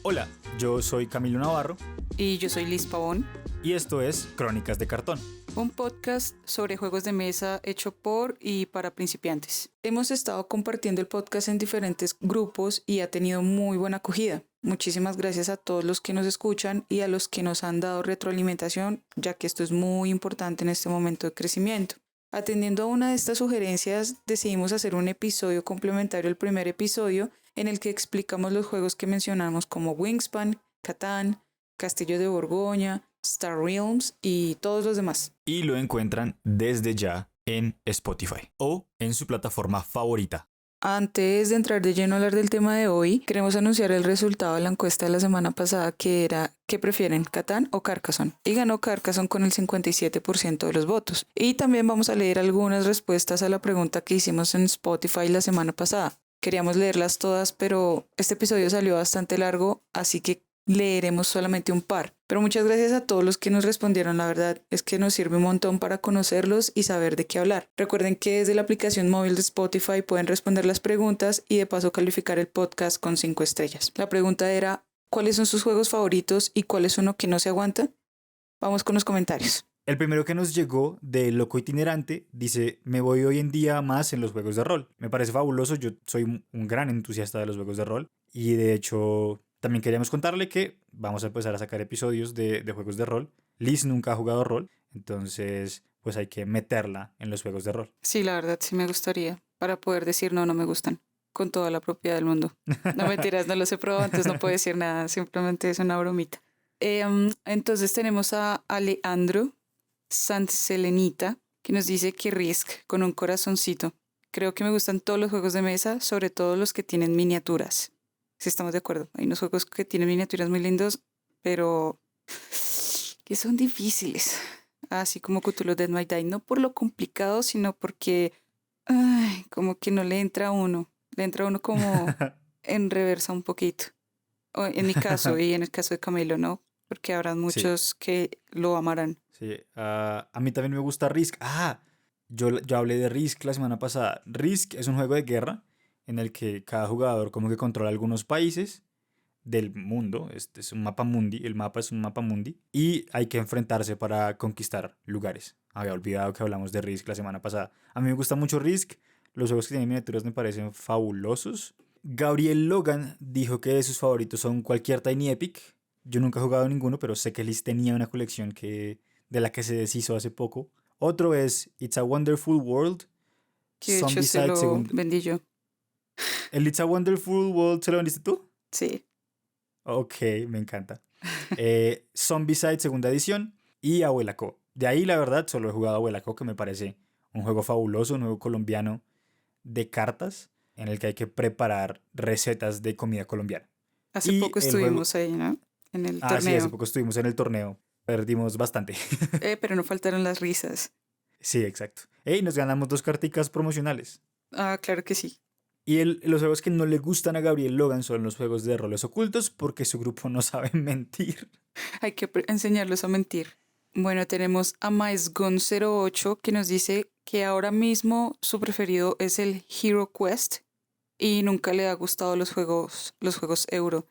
Hola, yo soy Camilo Navarro. Y yo soy Liz Pavón. Y esto es Crónicas de Cartón. Un podcast sobre juegos de mesa hecho por y para principiantes. Hemos estado compartiendo el podcast en diferentes grupos y ha tenido muy buena acogida. Muchísimas gracias a todos los que nos escuchan y a los que nos han dado retroalimentación, ya que esto es muy importante en este momento de crecimiento. Atendiendo a una de estas sugerencias, decidimos hacer un episodio complementario al primer episodio en el que explicamos los juegos que mencionamos como Wingspan, Catán, Castillo de Borgoña, Star Realms y todos los demás. Y lo encuentran desde ya en Spotify o en su plataforma favorita. Antes de entrar de lleno a hablar del tema de hoy, queremos anunciar el resultado de la encuesta de la semana pasada, que era ¿qué prefieren, Catán o Carcassonne? Y ganó Carcassonne con el 57% de los votos. Y también vamos a leer algunas respuestas a la pregunta que hicimos en Spotify la semana pasada. Queríamos leerlas todas, pero este episodio salió bastante largo, así que leeremos solamente un par. Pero muchas gracias a todos los que nos respondieron, la verdad es que nos sirve un montón para conocerlos y saber de qué hablar. Recuerden que desde la aplicación móvil de Spotify pueden responder las preguntas y de paso calificar el podcast con 5 estrellas. La pregunta era, ¿cuáles son sus juegos favoritos y cuál es uno que no se aguanta? Vamos con los comentarios. El primero que nos llegó de Loco Itinerante dice: me voy hoy en día más en los juegos de rol. Me parece fabuloso, yo soy un gran entusiasta de los juegos de rol y de hecho también queríamos contarle que vamos a empezar a sacar episodios de juegos de rol. Liz nunca ha jugado rol, entonces pues hay que meterla en los juegos de rol. Sí, la verdad sí me gustaría, para poder decir no me gustan, con toda la propiedad del mundo. No mentiras, no los he probado, entonces no puedo decir nada, simplemente es una bromita. Entonces tenemos a Alejandro Santselenita, que nos dice que Risk con un corazoncito. Creo que me gustan todos los juegos de mesa, sobre todo los que tienen miniaturas. Sí, estamos de acuerdo. Hay unos juegos que tienen miniaturas muy lindos, pero que son difíciles. Así como Cthulhu Death Might Die. No por lo complicado, sino porque como que no le entra a uno. Le entra a uno como en reversa un poquito. O en mi caso y en el caso de Camilo, ¿no? Porque habrá muchos que lo amarán. Sí, a mí también me gusta Risk. Yo hablé de Risk la semana pasada. Risk es un juego de guerra en el que cada jugador como que controla algunos países del mundo. Este es un mapa mundi, el mapa es un mapa mundi y hay que enfrentarse para conquistar lugares. Había olvidado que hablamos de Risk la semana pasada. A mí me gusta mucho Risk, los juegos que tienen miniaturas me parecen fabulosos. Gabriel Logan dijo que sus favoritos son cualquier Tiny Epic. Yo nunca he jugado ninguno, pero sé que Liz tenía una colección de la que se deshizo hace poco. Otro es It's a Wonderful World. Que de hecho se lo vendí yo. ¿El It's a Wonderful World se lo vendiste tú? Sí. Ok, me encanta. Zombicide segunda edición y Abuela Co. De ahí la verdad solo he jugado Abuela Co, que me parece un juego fabuloso, un juego colombiano de cartas en el que hay que preparar recetas de comida colombiana. Hace poco estuvimos ahí, ¿no? En el torneo. Sí, hace poco estuvimos en el torneo. Perdimos bastante. Pero no faltaron las risas. Sí, exacto. Y nos ganamos 2 carticas promocionales. Claro que sí. Y los juegos que no le gustan a Gabriel Logan son los juegos de roles ocultos porque su grupo no sabe mentir. Hay que enseñarlos a mentir. Bueno, tenemos a MaesGon08 que nos dice que ahora mismo su preferido es el Hero Quest y nunca le ha gustado los juegos euro.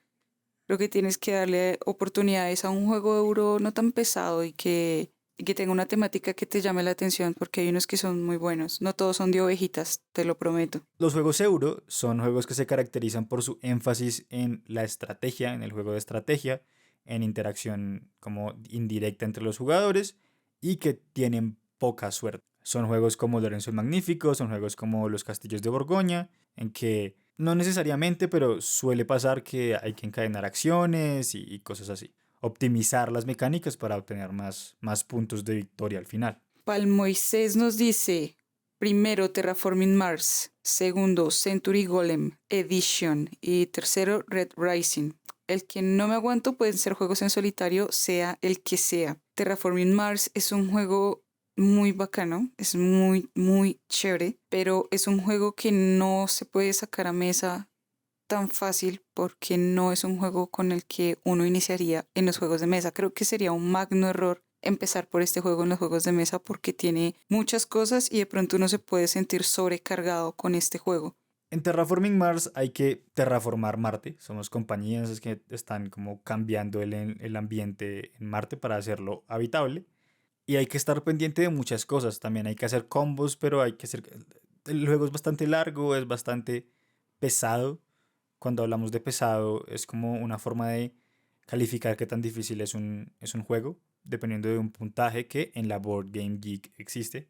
Creo que tienes que darle oportunidades a un juego euro no tan pesado y que tenga una temática que te llame la atención, porque hay unos que son muy buenos. No todos son de ovejitas, te lo prometo. Los juegos euro son juegos que se caracterizan por su énfasis en la estrategia, en el juego de estrategia, en interacción como indirecta entre los jugadores y que tienen poca suerte. Son juegos como Lorenzo el Magnífico, son juegos como Los Castillos de Borgoña, en que no necesariamente, pero suele pasar que hay que encadenar acciones y cosas así. Optimizar las mecánicas para obtener más puntos de victoria al final. Palmoisés nos dice, primero Terraforming Mars, segundo Century Golem Edition y tercero Red Rising. El que no me aguanto pueden ser juegos en solitario, sea el que sea. Terraforming Mars es un juego muy bacano, es muy, muy chévere, pero es un juego que no se puede sacar a mesa tan fácil porque no es un juego con el que uno iniciaría en los juegos de mesa. Creo que sería un magno error empezar por este juego en los juegos de mesa porque tiene muchas cosas y de pronto uno se puede sentir sobrecargado con este juego. En Terraforming Mars hay que terraformar Marte. Somos compañías que están como cambiando el ambiente en Marte para hacerlo habitable. Y hay que estar pendiente de muchas cosas. También hay que hacer combos, pero hay que hacer... El juego es bastante largo, es bastante pesado. Cuando hablamos de pesado, es como una forma de calificar qué tan difícil es un juego, dependiendo de un puntaje que en la Board Game Geek existe.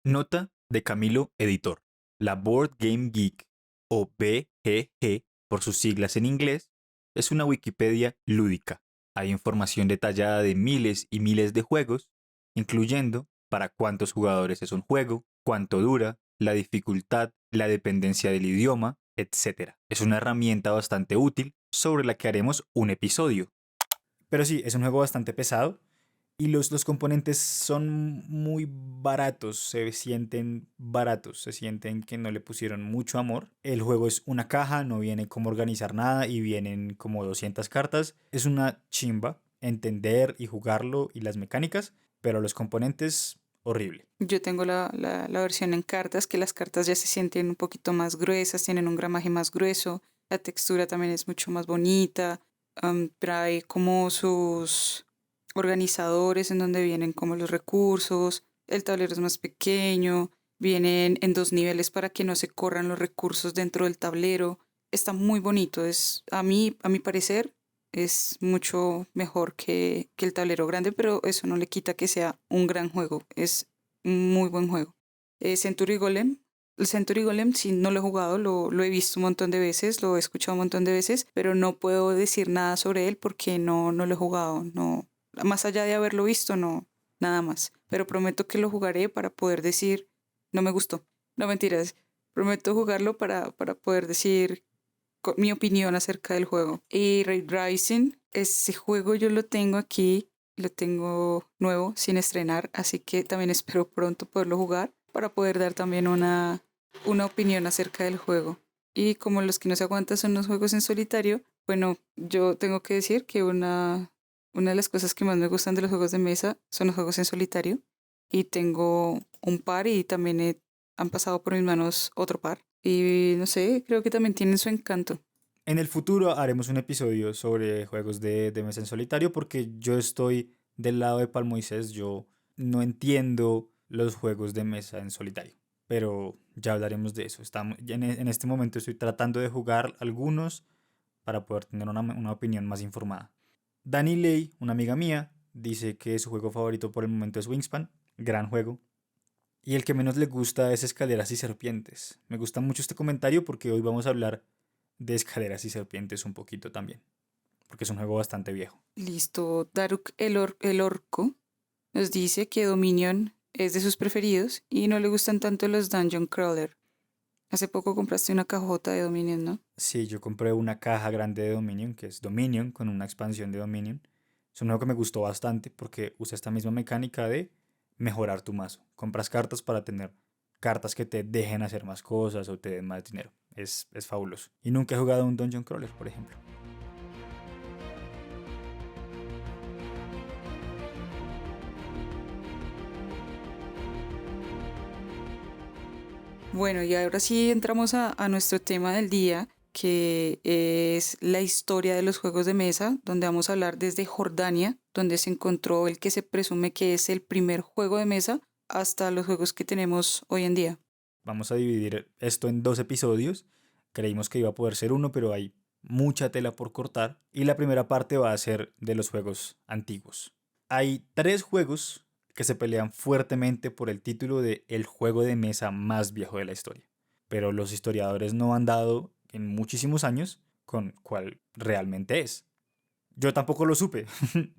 Nota de Camilo Editor. La Board Game Geek, o BGG por sus siglas en inglés, es una Wikipedia lúdica. Hay información detallada de miles y miles de juegos, incluyendo para cuántos jugadores es un juego, cuánto dura, la dificultad, la dependencia del idioma, etc. Es una herramienta bastante útil sobre la que haremos un episodio. Pero sí, es un juego bastante pesado y los componentes son muy baratos, se sienten baratos, se sienten que no le pusieron mucho amor. El juego es una caja, no viene como organizar nada y vienen como 200 cartas. Es una chimba entender y jugarlo y las mecánicas, pero los componentes, horrible. Yo tengo la versión en cartas, que las cartas ya se sienten un poquito más gruesas, tienen un gramaje más grueso, la textura también es mucho más bonita, trae como sus organizadores en donde vienen como los recursos, el tablero es más pequeño, vienen en 2 niveles para que no se corran los recursos dentro del tablero. Está muy bonito, es a mi parecer es mucho mejor que el tablero grande, pero eso no le quita que sea un gran juego, es un muy buen juego. Century Golem, el Century Golem sí no lo he jugado, lo he visto un montón de veces, lo he escuchado un montón de veces, pero no puedo decir nada sobre él porque no lo he jugado, no, más allá de haberlo visto, no, nada más. Pero prometo que lo jugaré para poder decir, no me gustó, no mentiras, prometo jugarlo para poder decir mi opinión acerca del juego. Y Ray Rising, ese juego yo lo tengo aquí, lo tengo nuevo, sin estrenar, así que también espero pronto poderlo jugar para poder dar también una opinión acerca del juego. Y como los que no se aguantan son los juegos en solitario, bueno, yo tengo que decir que una de las cosas que más me gustan de los juegos de mesa son los juegos en solitario. Y tengo un par y también han pasado por mis manos otro par. Y no sé, creo que también tienen su encanto. En el futuro haremos un episodio sobre juegos de mesa en solitario porque yo estoy del lado de Palmoisés, yo no entiendo los juegos de mesa en solitario, pero ya hablaremos de eso. En este momento estoy tratando de jugar algunos para poder tener una opinión más informada. Dani Ley, una amiga mía, dice que su juego favorito por el momento es Wingspan, gran juego, y el que menos le gusta es Escaleras y Serpientes. Me gusta mucho este comentario porque hoy vamos a hablar de Escaleras y Serpientes un poquito también, porque es un juego bastante viejo. Listo, Daruk el Orco nos dice que Dominion es de sus preferidos y no le gustan tanto los Dungeon Crawler. Hace poco compraste una cajota de Dominion, ¿no? Sí, yo compré una caja grande de Dominion, que es Dominion, con una expansión de Dominion. Es un juego que me gustó bastante porque usa esta misma mecánica de mejorar tu mazo. Compras cartas para tener cartas que te dejen hacer más cosas o te den más dinero. Es fabuloso. Y nunca he jugado un Dungeon Crawler, por ejemplo. Bueno, y ahora sí entramos a nuestro tema del día, que es la historia de los juegos de mesa, donde vamos a hablar desde Jordania, donde se encontró el que se presume que es el primer juego de mesa, hasta los juegos que tenemos hoy en día. Vamos a dividir esto en 2 episodios. Creímos que iba a poder ser uno, pero hay mucha tela por cortar. Y la primera parte va a ser de los juegos antiguos. Hay 3 juegos que se pelean fuertemente por el título de el juego de mesa más viejo de la historia. Pero los historiadores no han dado en muchísimos años con cuál realmente es. Yo tampoco lo supe,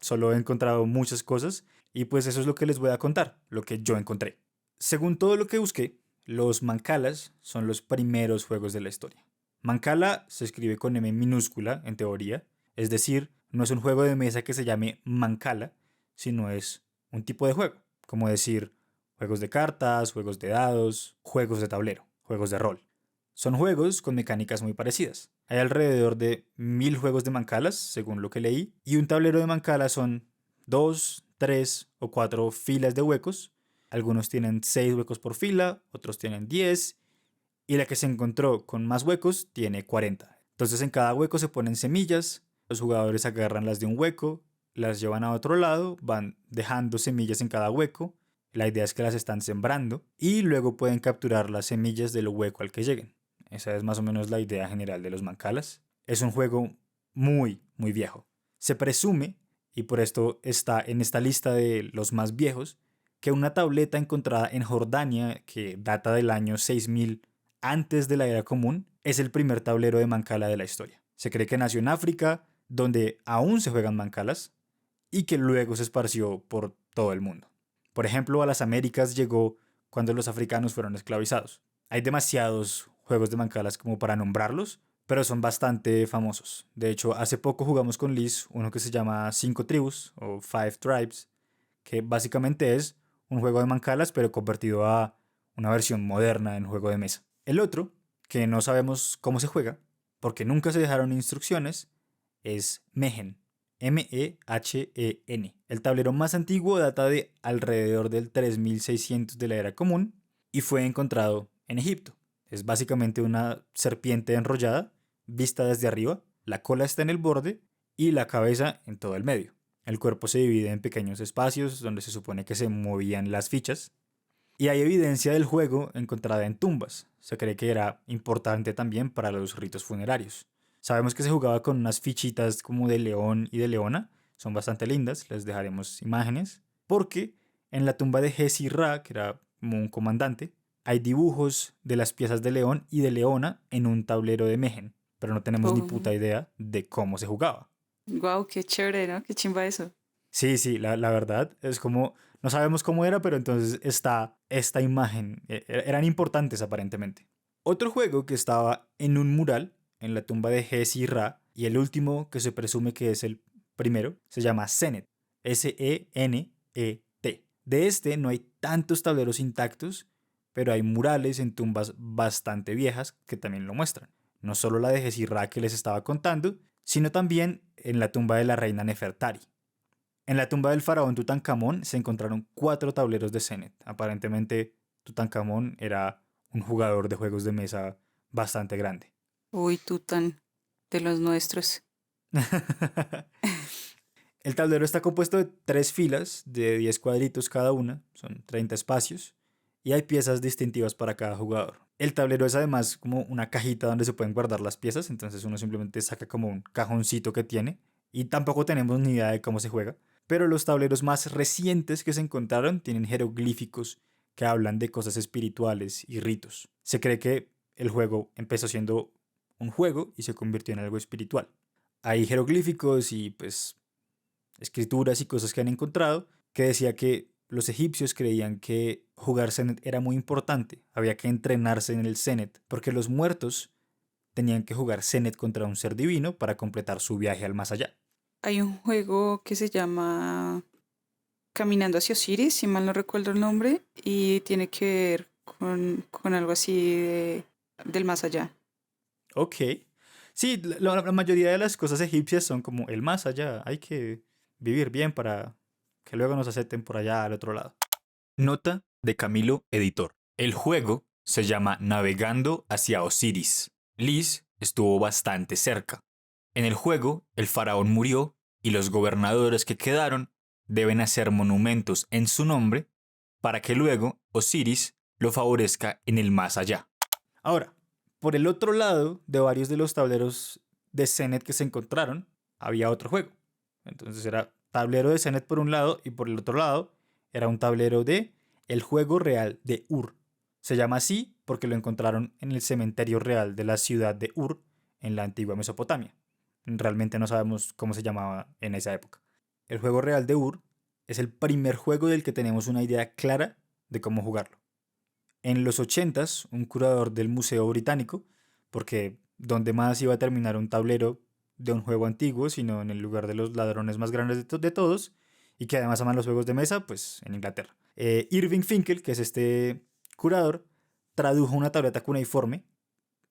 solo he encontrado muchas cosas y pues eso es lo que les voy a contar, lo que yo encontré. Según todo lo que busqué, los Mancalas son los primeros juegos de la historia. Mancala se escribe con M minúscula, en teoría, es decir, no es un juego de mesa que se llame Mancala, sino es un tipo de juego, como decir juegos de cartas, juegos de dados, juegos de tablero, juegos de rol. Son juegos con mecánicas muy parecidas. Hay alrededor de 1000 juegos de mancalas, según lo que leí, y un tablero de mancalas son 2, 3 o 4 filas de huecos. Algunos tienen 6 huecos por fila, otros tienen 10, y la que se encontró con más huecos tiene 40. Entonces en cada hueco se ponen semillas, los jugadores agarran las de un hueco, las llevan a otro lado, van dejando semillas en cada hueco, la idea es que las están sembrando y luego pueden capturar las semillas del hueco al que lleguen. Esa es más o menos la idea general de los mancalas. Es un juego muy viejo. Se presume, y por esto está en esta lista de los más viejos, que una tableta encontrada en Jordania, que data del año 6000 antes de la era común, es el primer tablero de mancala de la historia. Se cree que nació en África, donde aún se juegan mancalas, y que luego se esparció por todo el mundo. Por ejemplo, a las Américas llegó cuando los africanos fueron esclavizados. Hay demasiados juegos de mancalas como para nombrarlos, pero son bastante famosos. De hecho, hace poco jugamos con Liz uno que se llama 5 tribus o Five Tribes, que básicamente es un juego de mancalas pero convertido a una versión moderna en juego de mesa. El otro, que no sabemos cómo se juega, porque nunca se dejaron instrucciones, es Mehen. Mehen. El tablero más antiguo data de alrededor del 3600 de la era común y fue encontrado en Egipto. Es básicamente una serpiente enrollada, vista desde arriba, la cola está en el borde y la cabeza en todo el medio. El cuerpo se divide en pequeños espacios donde se supone que se movían las fichas. Y hay evidencia del juego encontrada en tumbas. Se cree que era importante también para los ritos funerarios. Sabemos que se jugaba con unas fichitas como de león y de leona. Son bastante lindas, les dejaremos imágenes. Porque en la tumba de Gezi-Ra, que era como un comandante, hay dibujos de las piezas de león y de leona en un tablero de Mehen. Pero no tenemos ni puta idea de cómo se jugaba. Wow, qué chévere, ¿no? Qué chimba eso. Sí, la verdad es como, no sabemos cómo era, pero entonces está esta imagen. Eran importantes aparentemente. Otro juego que estaba en un mural en la tumba de Gezi-Ra y el último que se presume que es el primero se llama Senet. Senet. De este no hay tantos tableros intactos, pero hay murales en tumbas bastante viejas que también lo muestran. No solo la de Gezi-Ra que les estaba contando, sino también en la tumba de la reina Nefertari. En la tumba del faraón Tutankamón se encontraron 4 tableros de Senet. Aparentemente Tutankamón era un jugador de juegos de mesa bastante grande. Uy, Tutan, de los nuestros. El tablero está compuesto de 3 filas de 10 cuadritos cada una, son 30 espacios, y hay piezas distintivas para cada jugador. El tablero es además como una cajita donde se pueden guardar las piezas, entonces uno simplemente saca como un cajoncito que tiene, y tampoco tenemos ni idea de cómo se juega. Pero los tableros más recientes que se encontraron tienen jeroglíficos que hablan de cosas espirituales y ritos. Se cree que el juego empezó siendo un juego y se convirtió en algo espiritual. Hay jeroglíficos y pues escrituras y cosas que han encontrado que decía que los egipcios creían que jugar Senet era muy importante, había que entrenarse en el Senet, porque los muertos tenían que jugar Senet contra un ser divino para completar su viaje al más allá. Hay un juego que se llama Caminando hacia Osiris, si mal no recuerdo el nombre, y tiene que ver con algo así del más allá. Ok. Sí, la mayoría de las cosas egipcias son como el más allá. Hay que vivir bien para que luego nos acepten por allá al otro lado. Nota de Camilo, editor. El juego se llama Navegando hacia Osiris. Liz estuvo bastante cerca. En el juego, el faraón murió y los gobernadores que quedaron deben hacer monumentos en su nombre para que luego Osiris lo favorezca en el más allá. Ahora, por el otro lado de varios de los tableros de Senet que se encontraron, había otro juego. Entonces era tablero de Senet por un lado y por el otro lado era un tablero de el juego real de Ur. Se llama así porque lo encontraron en el cementerio real de la ciudad de Ur en la antigua Mesopotamia. Realmente no sabemos cómo se llamaba en esa época. El juego real de Ur es el primer juego del que tenemos una idea clara de cómo jugarlo. En los 80s, un curador del Museo Británico, porque ¿dónde más iba a terminar un tablero de un juego antiguo, sino en el lugar de los ladrones más grandes de todos, y que además aman los juegos de mesa, pues en Inglaterra? Irving Finkel, que es este curador, tradujo una tableta cuneiforme.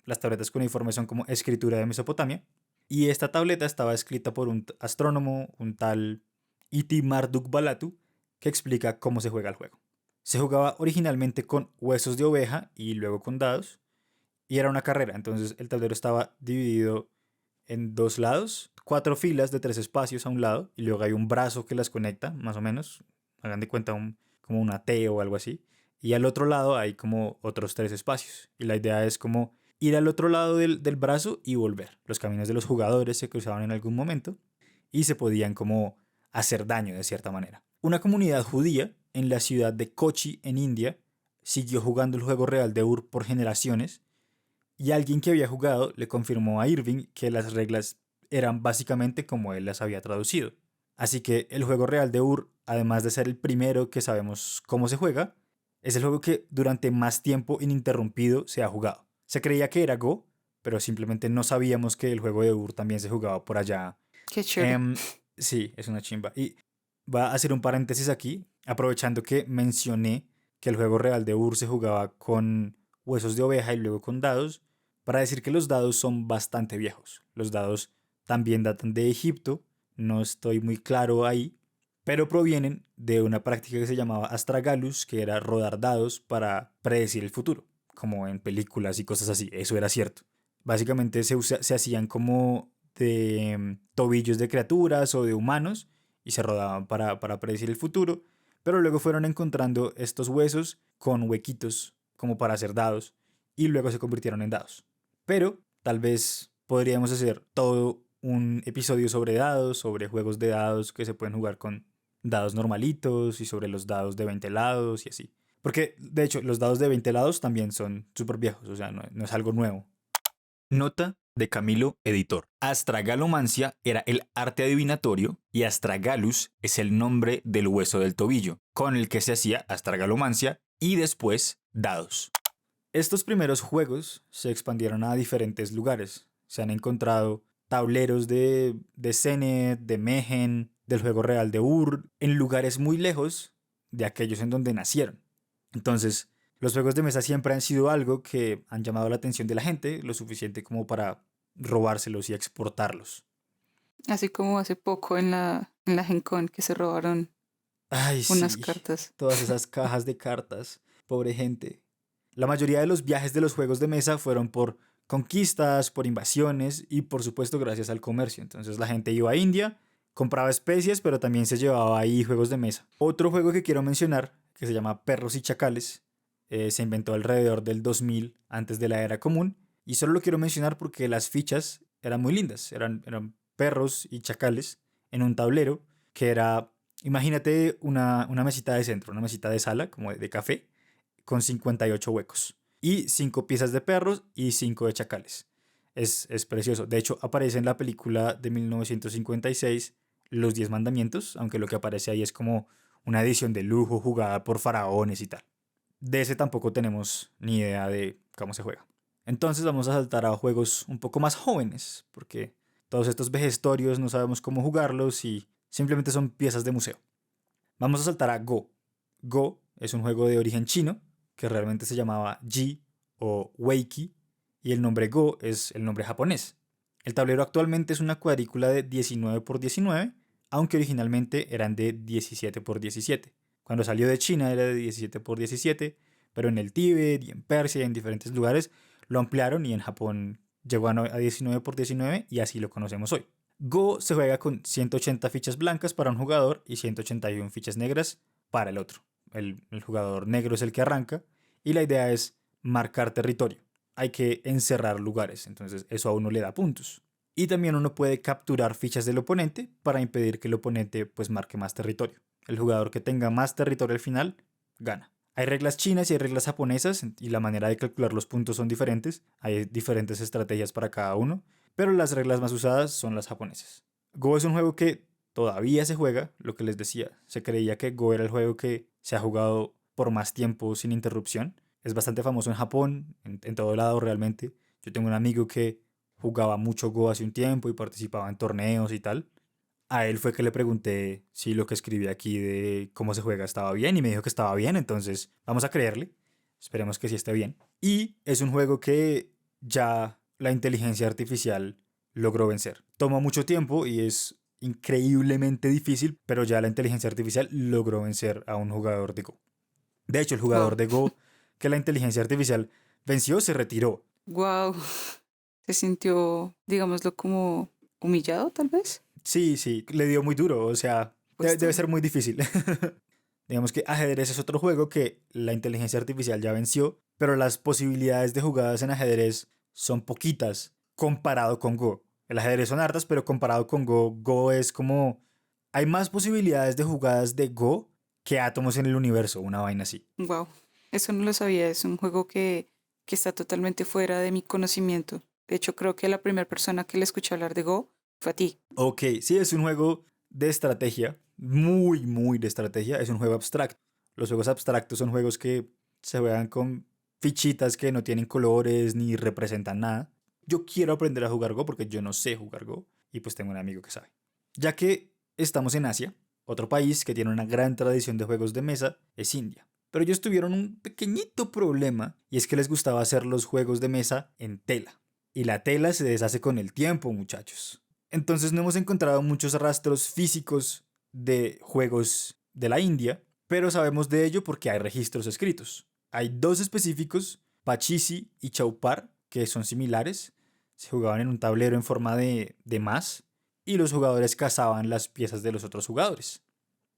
Las tabletas cuneiformes son como escritura de Mesopotamia, y esta tableta estaba escrita por un astrónomo, un tal Iti Marduk Balatu, que explica cómo se juega el juego. Se jugaba originalmente con huesos de oveja y luego con dados, y era una carrera. Entonces el tablero estaba dividido en dos lados, 4 filas de 3 espacios a un lado, y luego hay un brazo que las conecta, más o menos. Hagan de cuenta como una T o algo así. Y al otro lado hay como otros 3 espacios. Y la idea es como ir al otro lado del brazo y volver. Los caminos de los jugadores se cruzaban en algún momento y se podían como hacer daño de cierta manera. Una comunidad judía en la ciudad de Kochi, en India, siguió jugando el juego real de Ur por generaciones, y alguien que había jugado le confirmó a Irving que las reglas eran básicamente como él las había traducido. Así que el juego real de Ur, además de ser el primero que sabemos cómo se juega, es el juego que durante más tiempo ininterrumpido se ha jugado. Se creía que era Go, pero simplemente no sabíamos que el juego de Ur también se jugaba por allá. Qué chévere. Sí, es una chimba. Y va a hacer un paréntesis aquí, aprovechando que mencioné que el juego real de Ur se jugaba con huesos de oveja y luego con dados, para decir que los dados son bastante viejos. Los dados también datan de Egipto, no estoy muy claro ahí, pero provienen de una práctica que se llamaba astragalus, que era rodar dados para predecir el futuro, como en películas y cosas así. Eso era cierto. Básicamente se hacían como de tobillos de criaturas o de humanos y se rodaban para predecir el futuro, pero luego fueron encontrando estos huesos con huequitos como para hacer dados y luego se convirtieron en dados. Pero tal vez podríamos hacer todo un episodio sobre dados, sobre juegos de dados que se pueden jugar con dados normalitos y sobre los dados de 20 lados y así. Porque de hecho los dados de 20 lados también son súper viejos, o sea, no es algo nuevo. Nota de Camilo, editor. Astragalomancia era el arte adivinatorio y astragalus es el nombre del hueso del tobillo, con el que se hacía astragalomancia y después dados. Estos primeros juegos se expandieron a diferentes lugares. Se han encontrado tableros de Senet, de Mehen, del juego real de Ur, en lugares muy lejos de aquellos en donde nacieron. Entonces, los juegos de mesa siempre han sido algo que han llamado la atención de la gente, lo suficiente como para robárselos y exportarlos. Así como hace poco en la Gen Con que se robaron Ay, unas sí, cartas. todas esas cajas de cartas, pobre gente. La mayoría de los viajes de los juegos de mesa fueron por conquistas, por invasiones y por supuesto gracias al comercio. Entonces la gente iba a India, compraba especies, pero también se llevaba ahí juegos de mesa. Otro juego que quiero mencionar, que se llama Perros y Chacales, se inventó alrededor del 2000 antes de la era común, y solo lo quiero mencionar porque las fichas eran muy lindas, eran perros y chacales en un tablero que era, imagínate una mesita de centro, una mesita de sala como de café, con 58 huecos y 5 piezas de perros y 5 de chacales. Es precioso. De hecho, aparece en la película de 1956 Los 10 Mandamientos, aunque lo que aparece ahí es como una edición de lujo jugada por faraones y tal. De ese tampoco tenemos ni idea de cómo se juega. Entonces vamos a saltar a juegos un poco más jóvenes, porque todos estos vejestorios no sabemos cómo jugarlos y simplemente son piezas de museo. Vamos a saltar a Go. Go es un juego de origen chino que realmente se llamaba Ji o Weiki, y el nombre Go es el nombre japonés. El tablero actualmente es una cuadrícula de 19 por 19, aunque originalmente eran de 17 por 17. Cuando salió de China era de 17 por 17, pero en el Tíbet y en Persia y en diferentes lugares lo ampliaron y en Japón llegó a 19 por 19 y así lo conocemos hoy. Go se juega con 180 fichas blancas para un jugador y 181 fichas negras para el otro. El jugador negro es el que arranca y la idea es marcar territorio. Hay que encerrar lugares, entonces eso a uno le da puntos. Y también uno puede capturar fichas del oponente para impedir que el oponente pues marque más territorio. El jugador que tenga más territorio al final gana. Hay reglas chinas y hay reglas japonesas y la manera de calcular los puntos son diferentes. Hay diferentes estrategias para cada uno, pero las reglas más usadas son las japonesas. Go es un juego que todavía se juega, lo que les decía. Se creía que Go era el juego que se ha jugado por más tiempo sin interrupción. Es bastante famoso en Japón, en todo lado realmente. Yo tengo un amigo que jugaba mucho Go hace un tiempo y participaba en torneos y tal. A él fue que le pregunté si lo que escribí aquí de cómo se juega estaba bien y me dijo que estaba bien, entonces vamos a creerle. Esperemos que sí esté bien. Y es un juego que ya la inteligencia artificial logró vencer. Toma mucho tiempo y es increíblemente difícil, pero ya la inteligencia artificial logró vencer a un jugador de Go. De hecho, el Wow. jugador de Go que la inteligencia artificial venció se retiró Wow. Se sintió, digámoslo, como humillado, tal vez. Sí, sí, le dio muy duro, o sea, debe Puesto. ser muy difícil. Digamos que ajedrez es otro juego que la inteligencia artificial ya venció, pero las posibilidades de jugadas en ajedrez son poquitas comparado con Go. El ajedrez son hartas, pero comparado con Go, Go es como... Hay más posibilidades de jugadas de Go que átomos en el universo, una vaina así. Wow. Eso no lo sabía. Es un juego que está totalmente fuera de mi conocimiento. De hecho, creo que la primera persona que le escuché hablar de Go fue a ti. Ok, sí, es un juego de estrategia, muy, muy de estrategia, es un juego abstracto. Los juegos abstractos son juegos que se juegan con fichitas que no tienen colores ni representan nada. Yo quiero aprender a jugar Go porque yo no sé jugar Go y pues tengo un amigo que sabe. Ya que estamos en Asia, otro país que tiene una gran tradición de juegos de mesa es India. Pero ellos tuvieron un pequeñito problema y es que les gustaba hacer los juegos de mesa en tela. Y la tela se deshace con el tiempo, muchachos. Entonces no hemos encontrado muchos rastros físicos de juegos de la India, pero sabemos de ello porque hay registros escritos. Hay dos específicos, Pachisi y Chaupar, que son similares. Se jugaban en un tablero en forma de más y los jugadores cazaban las piezas de los otros jugadores.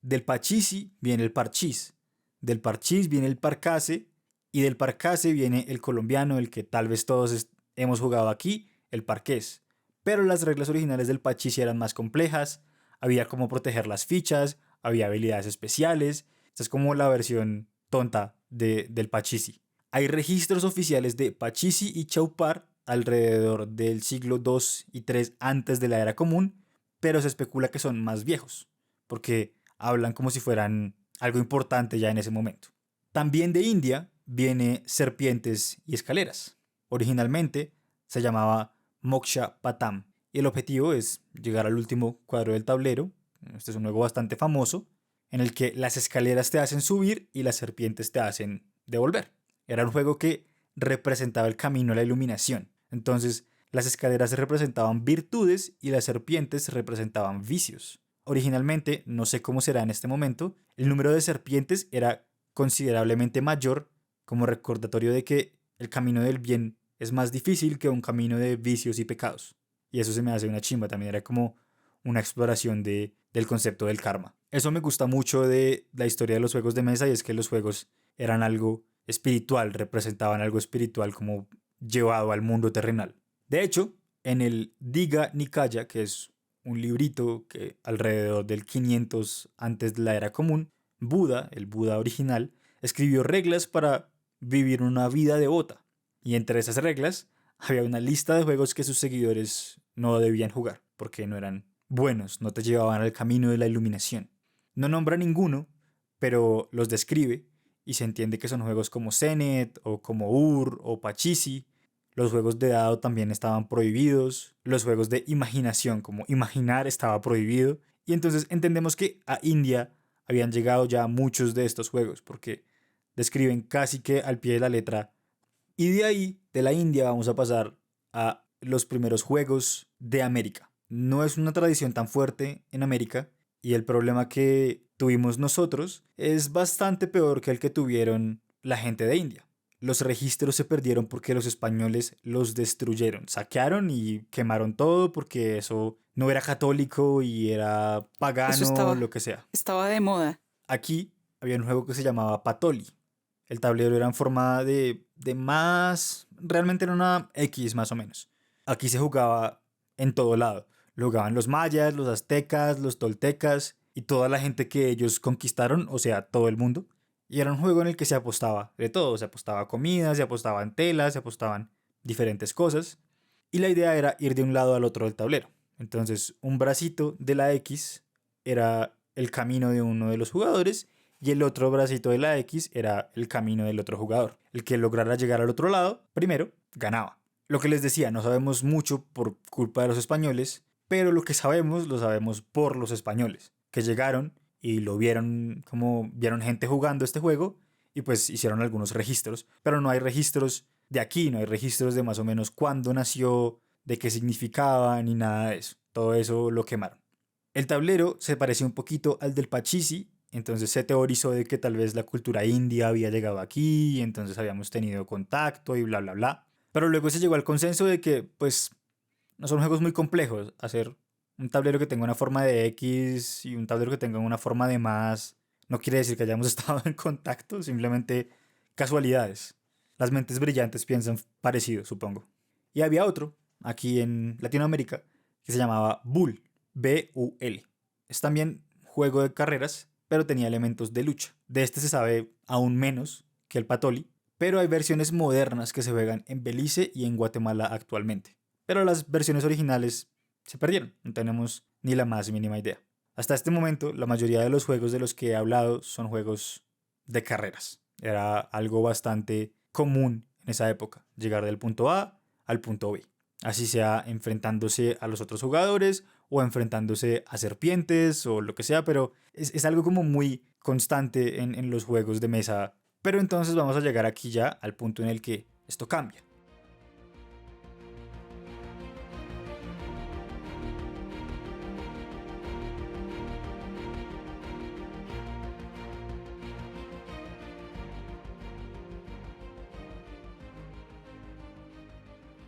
Del Pachisi viene el Parchís, del Parchís viene el Parcase y del Parcase viene el colombiano, el que tal vez todos hemos jugado aquí, el Parqués. Pero las reglas originales del Pachisi eran más complejas, había cómo proteger las fichas, había habilidades especiales. Esta es como la versión tonta del Pachisi. Hay registros oficiales de Pachisi y Chaupar alrededor del siglo II y III antes de la era común, pero se especula que son más viejos, porque hablan como si fueran algo importante ya en ese momento. También de India viene serpientes y escaleras. Originalmente se llamaba Moksha Patam y el objetivo es llegar al último cuadro del tablero. Este es un juego bastante famoso en el que las escaleras te hacen subir y las serpientes te hacen devolver. Era un juego que representaba el camino a la iluminación. Entonces, las escaleras representaban virtudes y las serpientes representaban vicios. Originalmente, no sé cómo será en este momento, el número de serpientes era considerablemente mayor como recordatorio de que el camino del bien es más difícil que un camino de vicios y pecados. Y eso se me hace una chimba, también era como una exploración del concepto del karma. Eso me gusta mucho de la historia de los juegos de mesa y es que los juegos eran algo espiritual, representaban algo espiritual como llevado al mundo terrenal. De hecho, en el Diga Nikaya, que es un librito que alrededor del 500 antes de la era común, Buda, el Buda original, escribió reglas para vivir una vida devota. Y entre esas reglas había una lista de juegos que sus seguidores no debían jugar, porque no eran buenos, no te llevaban al camino de la iluminación. No nombra ninguno, pero los describe y se entiende que son juegos como Senet o como Ur o Pachisi. Los juegos de dado también estaban prohibidos. Los juegos de imaginación, como imaginar, estaba prohibido. Y entonces entendemos que a India habían llegado ya muchos de estos juegos, porque describen casi que al pie de la letra. Y de ahí, de la India, vamos a pasar a los primeros juegos de América. No es una tradición tan fuerte en América y el problema que tuvimos nosotros es bastante peor que el que tuvieron la gente de India. Los registros se perdieron porque los españoles los destruyeron, saquearon y quemaron todo porque eso no era católico y era Eso pagano, lo que sea. estaba de moda. Aquí había un juego que se llamaba Patoli. El tablero era en forma de más... Realmente era una X más o menos. Aquí se jugaba en todo lado. Lo jugaban los mayas, los aztecas, los toltecas y toda la gente que ellos conquistaron, o sea, todo el mundo. Y era un juego en el que se apostaba de todo. Se apostaba comida, se apostaban telas, se apostaban diferentes cosas. Y la idea era ir de un lado al otro del tablero. Entonces, un bracito de la X era el camino de uno de los jugadores y el otro bracito de la X era el camino del otro jugador. El que lograra llegar al otro lado, primero, ganaba. Lo que les decía, no sabemos mucho por culpa de los españoles, pero lo que sabemos lo sabemos por los españoles, que llegaron y lo vieron como vieron gente jugando este juego y pues hicieron algunos registros, pero no hay registros de aquí, no hay registros de más o menos cuándo nació, de qué significaba, ni nada de eso. Todo eso lo quemaron. El tablero se parecía un poquito al del Pachisi, entonces se teorizó de que tal vez la cultura india había llegado aquí, y entonces habíamos tenido contacto y bla bla bla. Pero luego se llegó al consenso de que, pues, no son juegos muy complejos. Hacer un tablero que tenga una forma de X y un tablero que tenga una forma de más no quiere decir que hayamos estado en contacto, simplemente casualidades. Las mentes brillantes piensan parecido, supongo. Y había otro, aquí en Latinoamérica, que se llamaba Bull, B-U-L. Es también juego de carreras, pero tenía elementos de lucha. De este se sabe aún menos que el Patoli, pero hay versiones modernas que se juegan en Belice y en Guatemala actualmente. Pero las versiones originales se perdieron, no tenemos ni la más mínima idea. Hasta este momento, la mayoría de los juegos de los que he hablado son juegos de carreras. Era algo bastante común en esa época, llegar del punto A al punto B. Así sea enfrentándose a los otros jugadores o enfrentándose a serpientes o lo que sea, pero es algo como muy constante en los juegos de mesa. Pero entonces vamos a llegar aquí ya al punto en el que esto cambia.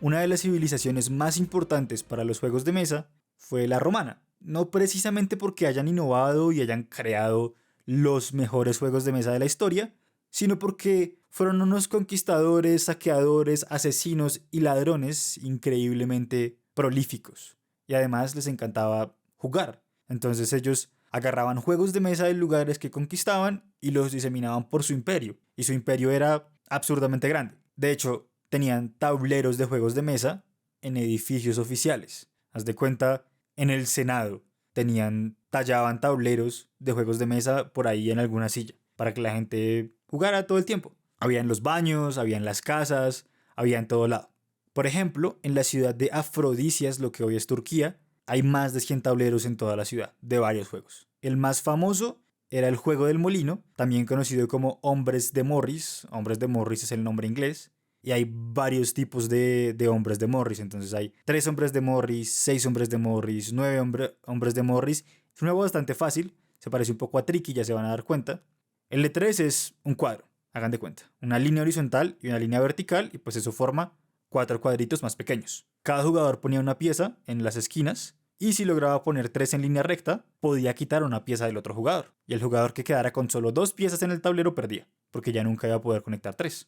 Una de las civilizaciones más importantes para los juegos de mesa fue la romana. No precisamente porque hayan innovado y hayan creado los mejores juegos de mesa de la historia, sino porque fueron unos conquistadores, saqueadores, asesinos y ladrones increíblemente prolíficos. Y además les encantaba jugar. Entonces ellos agarraban juegos de mesa de lugares que conquistaban y los diseminaban por su imperio. Y su imperio era absurdamente grande. De hecho, tenían tableros de juegos de mesa en edificios oficiales. Haz de cuenta, en el Senado tallaban tableros de juegos de mesa por ahí en alguna silla para que la gente jugara todo el tiempo. Había en los baños, había en las casas, había en todo lado. Por ejemplo, en la ciudad de Afrodisias, lo que hoy es Turquía, hay más de 100 tableros en toda la ciudad, de varios juegos. El más famoso era el juego del molino, también conocido como Hombres de Morris. Hombres de Morris es el nombre inglés. Y hay varios tipos de hombres de Morris. Entonces hay 3 hombres de Morris, 6 hombres de Morris, 9 hombres de Morris. Es un juego bastante fácil. Se parece un poco a Tricky, ya se van a dar cuenta. El de 3 es un cuadro, hagan de cuenta. Una línea horizontal y una línea vertical. Y pues eso forma 4 cuadritos más pequeños. Cada jugador ponía una pieza en las esquinas. Y si lograba poner 3 en línea recta, podía quitar una pieza del otro jugador. Y el jugador que quedara con solo 2 piezas en el tablero perdía, porque ya nunca iba a poder conectar 3.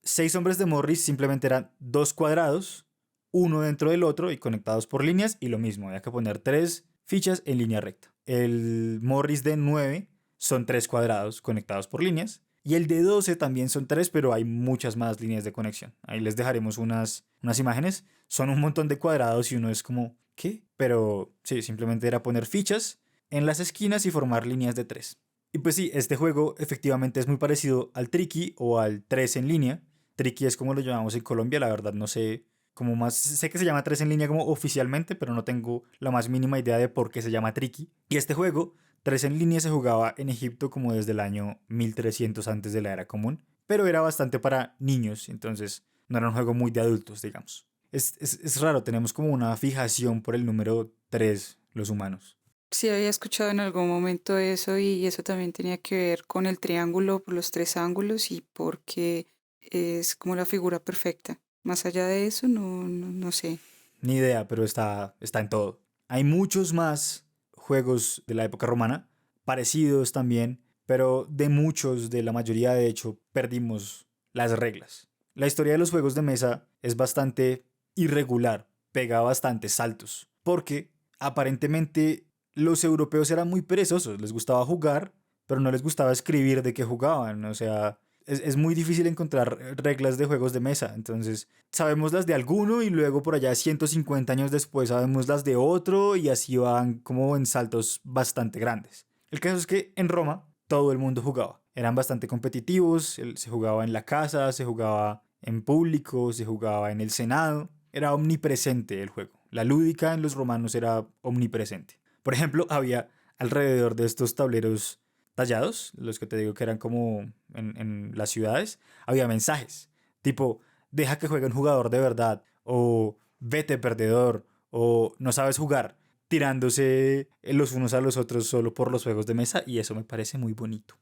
6 hombres de Morris simplemente eran 2 cuadrados, uno dentro del otro y conectados por líneas, y lo mismo, había que poner 3 fichas en línea recta. El Morris de 9 son 3 cuadrados conectados por líneas, y el de 12 también son 3, pero hay muchas más líneas de conexión. Ahí les dejaremos unas imágenes. Son un montón de cuadrados y uno es como, ¿qué? Pero sí, simplemente era poner fichas en las esquinas y formar líneas de 3. Y pues sí, este juego efectivamente es muy parecido al Tricky o al 3 en línea. Tricky es como lo llamamos en Colombia, la verdad no sé cómo más. Sé que se llama 3 en línea como oficialmente, pero no tengo la más mínima idea de por qué se llama Tricky. Y este juego, 3 en línea, se jugaba en Egipto como desde el año 1300 antes de la era común, pero era bastante para niños, entonces no era un juego muy de adultos, digamos. Es raro, tenemos como una fijación por el número 3, los humanos. Sí, había escuchado en algún momento eso y eso también tenía que ver con el triángulo por los 3 ángulos y porque es como la figura perfecta. Más allá de eso, no sé. Ni idea, pero está en todo. Hay muchos más juegos de la época romana, parecidos también, pero de muchos, de la mayoría de hecho, perdimos las reglas. La historia de los juegos de mesa es bastante irregular, pega bastantes saltos, porque aparentemente los europeos eran muy perezosos, les gustaba jugar, pero no les gustaba escribir de qué jugaban, o sea, es muy difícil encontrar reglas de juegos de mesa, entonces sabemos las de alguno y luego por allá 150 años después sabemos las de otro y así van como en saltos bastante grandes. El caso es que en Roma todo el mundo jugaba, eran bastante competitivos, se jugaba en la casa, se jugaba en público, se jugaba en el Senado, era omnipresente el juego, la lúdica en los romanos era omnipresente. Por ejemplo, había alrededor de estos tableros tallados, los que te digo que eran como en las ciudades, había mensajes tipo, deja que juegue un jugador de verdad, o vete perdedor, o no sabes jugar, tirándose los unos a los otros solo por los juegos de mesa, y eso me parece muy bonito.